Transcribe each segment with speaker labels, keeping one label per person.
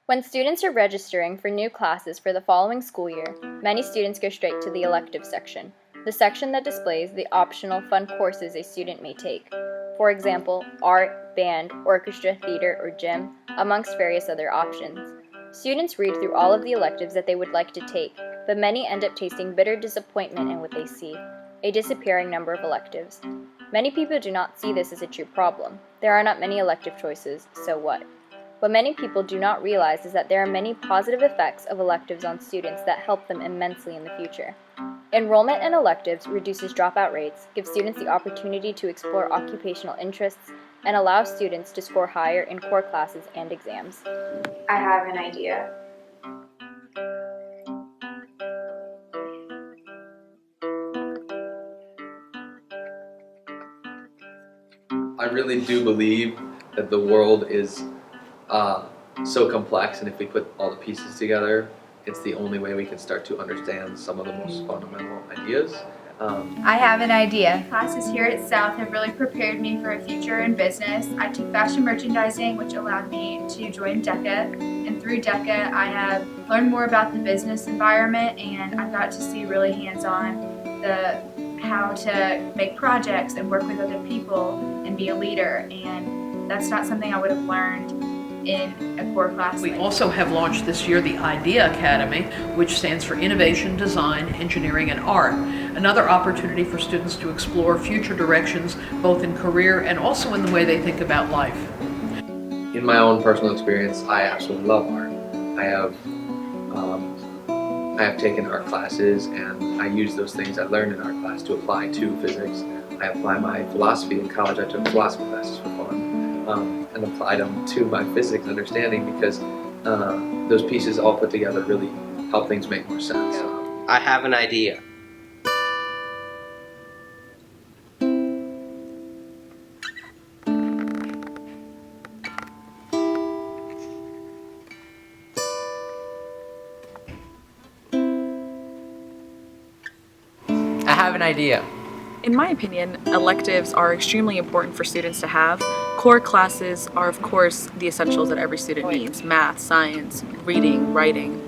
Speaker 1: When students are registering for new classes for the following school year, many students go straight to the elective section, the section that displays the optional fun courses a student may take. For example, art, band, orchestra, theater, or gym, amongst various other options. Students read through all of the electives that they would like to take, but many end up tasting bitter disappointment in what they see, a disappearing number of electives. Many people do not see this as a true problem. There are not many elective choices, so what? What many people do not realize is that there are many positive effects of electives on students that help them immensely in the future. Enrollment in electives reduces dropout rates, gives students the opportunity to explore occupational interests, and allows students to score higher in core classes and exams.
Speaker 2: I have an idea.
Speaker 3: I really do believe that the world is so complex, and if we put all the pieces together, it's the only way we can start to understand some of the most fundamental ideas.
Speaker 4: I have an idea.
Speaker 5: Classes here at South have really prepared me for a future in business. I took fashion merchandising, which allowed me to join DECA, and through DECA I have learned more about the business environment, and I've got to see really hands-on how to make projects and work with other people and be a leader, and that's not something I would have learned in a core class.
Speaker 6: We also have launched this year the Idea Academy, which stands for Innovation, Design, Engineering, and Art. Another opportunity for students to explore future directions, both in career and also in the way they think about life.
Speaker 3: In my own personal experience, I absolutely love art. I have taken art classes, and I use those things I learned in art class to apply to physics. I apply my philosophy in college. I took philosophy classes for fun. And applied them to my physics understanding, because those pieces all put together really help things make more sense.
Speaker 7: I have an idea.
Speaker 8: I have an idea.
Speaker 9: In my opinion, electives are extremely important for students to have. Core classes are, of course, the essentials that every student needs: math, science, reading, writing.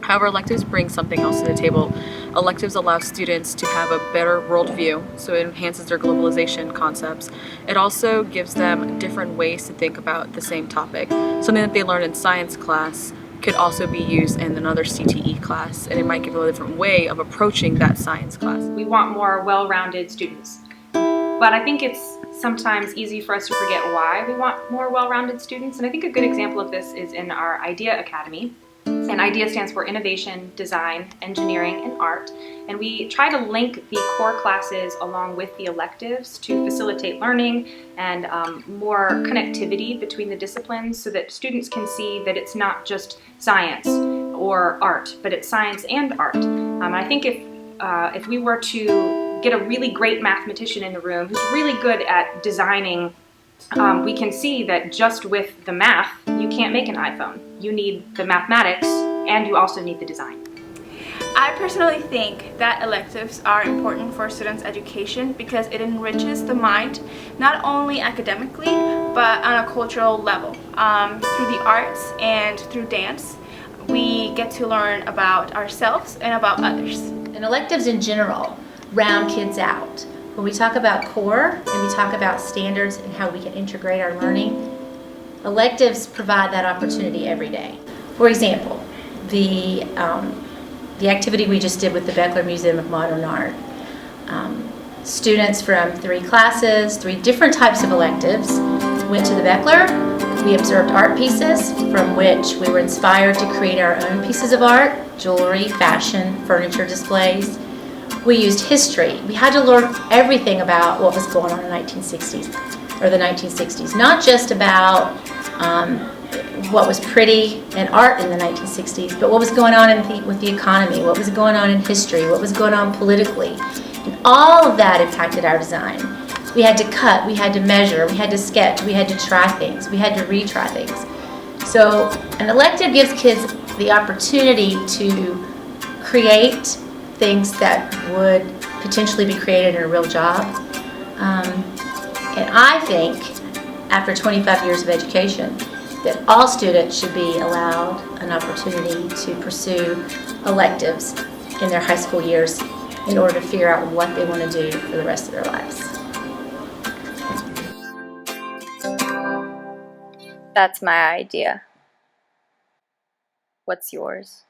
Speaker 9: However, electives bring something else to the table. Electives allow students to have a better worldview, so it enhances their globalization concepts. It also gives them different ways to think about the same topic. Something that they learn in science class could also be used in another CTE class, and it might give a different way of approaching that science class.
Speaker 2: We want more well-rounded students, but I think it's sometimes easy for us to forget why we want more well-rounded students, and I think a good example of this is in our Idea Academy. And IDEA stands for Innovation, Design, Engineering, and Art. And we try to link the core classes along with the electives to facilitate learning and more connectivity between the disciplines, so that students can see that it's not just science or art, but it's science and art. I think if we were to get a really great mathematician in the room who's really good at designing, we can see that just with the math, you can't make an iPhone. You need the mathematics, and you also need the design.
Speaker 5: I personally think that electives are important for students' education because it enriches the mind, not only academically, but on a cultural level. Through the arts and through dance, we get to learn about ourselves and about others.
Speaker 10: And electives in general round kids out. When we talk about core and we talk about standards and how we can integrate our learning, electives provide that opportunity every day. For example, the activity we just did with the Beckler Museum of Modern Art. Students from 3 classes, 3 different types of electives, went to the Beckler. We observed art pieces from which we were inspired to create our own pieces of art: jewelry, fashion, furniture displays. We used history. We had to learn everything about what was going on in the 1960s, not just about what was pretty and art in the 1960s, but what was going on with the economy, what was going on in history, what was going on politically. And all of that impacted our design. We had to cut, we had to measure, we had to sketch, we had to try things, we had to retry things. So an elective gives kids the opportunity to create things that would potentially be created in a real job. And I think after 25 years of education, that all students should be allowed an opportunity to pursue electives in their high school years in order to figure out what they want to do for the rest of their lives.
Speaker 1: That's my idea. What's yours?